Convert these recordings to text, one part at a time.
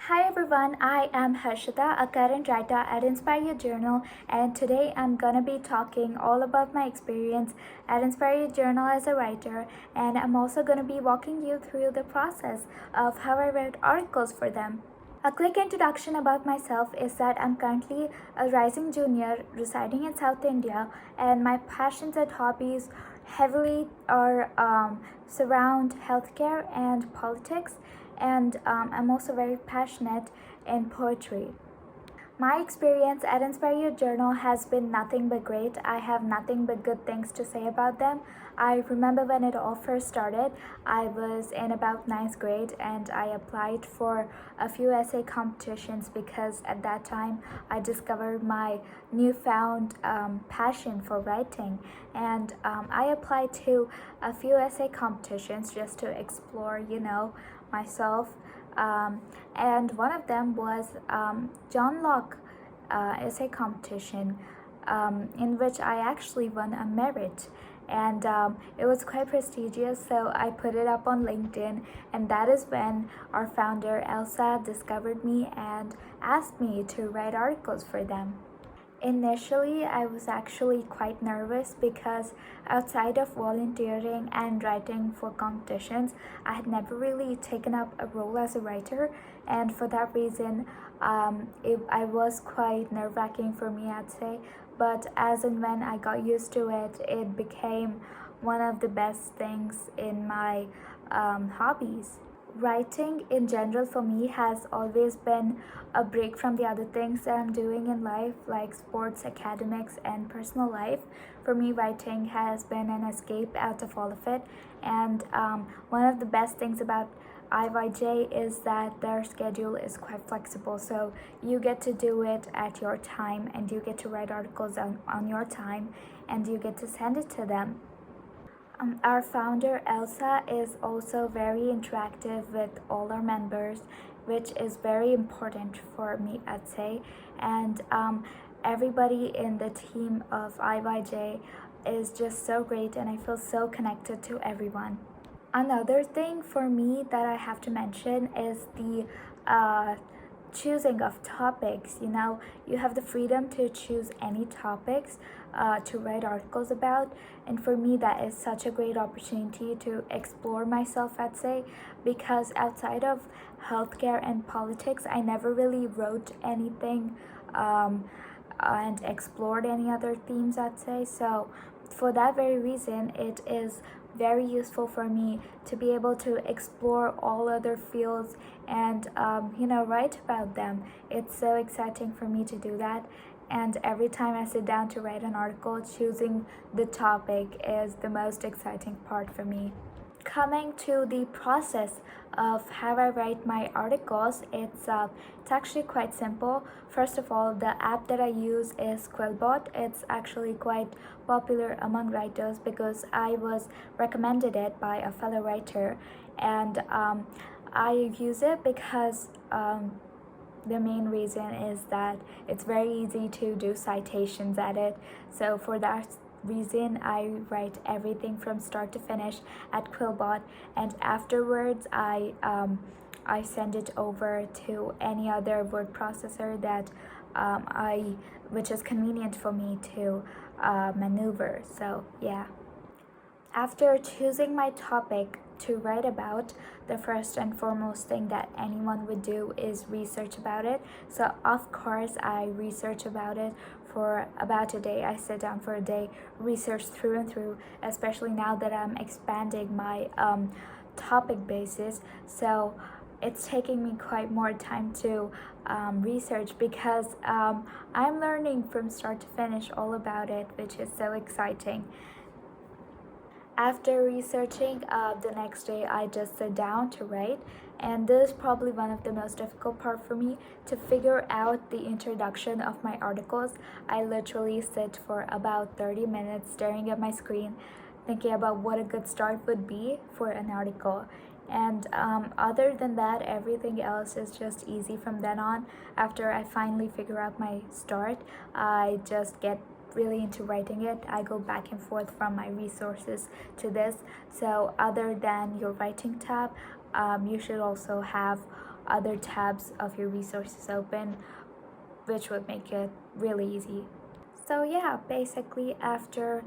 Hi everyone, I am Harshitha, a current writer at Inspire Your Journal, and today I'm gonna be talking all about my experience at Inspire Your Journal as a writer, and I'm also gonna be walking you through the process of how I wrote articles for them. A quick introduction about myself is that I'm currently a rising junior residing in South India, and my passions and hobbies heavily are surround healthcare and politics, and I'm also very passionate in poetry. My experience at Inspire Your Journal has been nothing but great. I have nothing but good things to say about them. I remember when it all first started, I was in about ninth grade and I applied for a few essay competitions because at that time I discovered my newfound passion for writing. And I applied to a few essay competitions just to explore, myself. And one of them was John Locke essay competition, in which I actually won a merit. And it was quite prestigious, so I put it up on LinkedIn, and that is when our founder Elsa discovered me and asked me to write articles for them. Initially, I was actually quite nervous because outside of volunteering and writing for competitions, I had never really taken up a role as a writer, and for that reason, I was quite nerve-wracking for me, I'd say. But as and when I got used to it, it became one of the best things in my hobbies. Writing in general for me has always been a break from the other things that I'm doing in life, like sports, academics, and personal life. For me, writing has been an escape out of all of it. And one of the best things about IYJ is that their schedule is quite flexible. So you get to do it at your time, and you get to write articles on your time, and you get to send it to them. Our founder Elsa is also very interactive with all our members, which is very important for me, I'd say. And everybody in the team of IYJ is just so great, and I feel so connected to everyone. Another thing for me that I have to mention is the choosing of topics. You have the freedom to choose any topics to write articles about, and for me that is such a great opportunity to explore myself, I'd say, because outside of healthcare and politics I never really wrote anything and explored any other themes, I'd say. So for that very reason, it is very useful for me to be able to explore all other fields and write about them. It's so exciting for me to do that, and every time I sit down to write an article, choosing the topic is the most exciting part for me. Coming to the process of how I write my articles, it's actually quite simple. First of all, the app that I use is Quillbot. It's actually quite popular among writers because I was recommended it by a fellow writer, and I use it because the main reason is that it's very easy to do citations at it. So for that reason, I write everything from start to finish at Quillbot, and afterwards I send it over to any other word processor that which is convenient for me to maneuver. So yeah. After choosing my topic to write about, the first and foremost thing that anyone would do is research about it. So of course I research about it for about a day. I sit down for a day, research through and through, especially now that I'm expanding my topic basis. So it's taking me quite more time to research because I'm learning from start to finish all about it, which is so exciting. After researching, the next day I just sit down to write, and this is probably one of the most difficult part for me, to figure out the introduction of my articles. I literally sit for about 30 minutes staring at my screen, thinking about what a good start would be for an article. And other than that, everything else is just easy from then on. After I finally figure out my start, I just get really into writing it. I go back and forth from my resources to this. So other than your writing tab, you should also have other tabs of your resources open, which would make it really easy. So yeah, basically after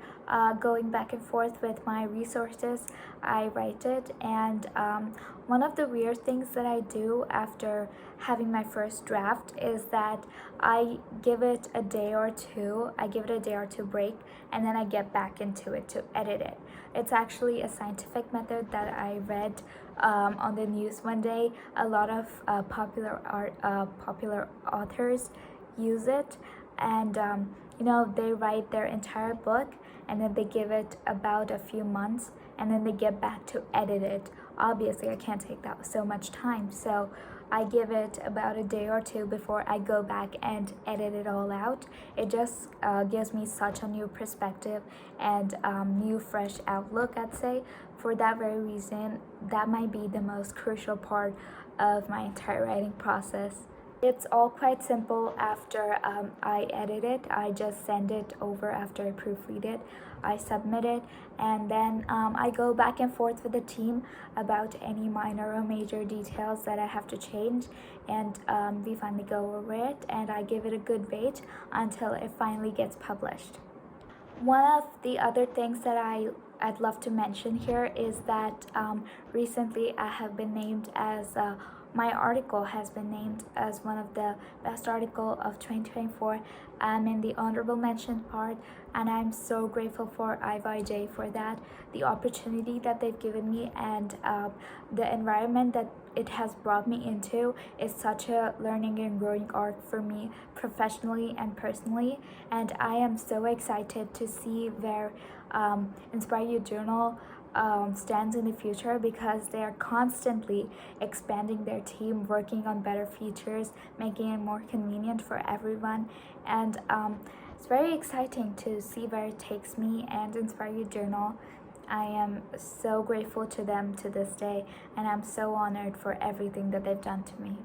going back and forth with my resources, I write it. And one of the weird things that I do after having my first draft is that I give it a day or two. I give it a day or two break, and then I get back into it to edit it. It's actually a scientific method that I read on the news one day. A lot of popular authors use it, and they write their entire book, and then they give it about a few months, and then they get back to edit it. Obviously I can't take that so much time, so I give it about a day or two before I go back and edit it all out. It just gives me such a new perspective and new fresh outlook, I'd say. For that very reason, that might be the most crucial part of my entire writing process. It's all quite simple. After I edit it, I just send it over. After I proofread it, I submit it, and then I go back and forth with the team about any minor or major details that I have to change, and we finally go over it, and I give it a good weight until it finally gets published. One of the other things that I'd love to mention here is that recently I have been named as my article has been named as one of the best article of 2024. I'm in the honorable mention part, and I'm so grateful for IYJ for that, the opportunity that they've given me, and the environment that it has brought me into is such a learning and growing arc for me professionally and personally. And I am so excited to see where Inspire You Journal stands in the future, because they are constantly expanding their team, working on better features, making it more convenient for everyone. And it's very exciting to see where it takes me and Inspire You Journal. I am so grateful to them to this day, and I'm so honored for everything that they've done to me.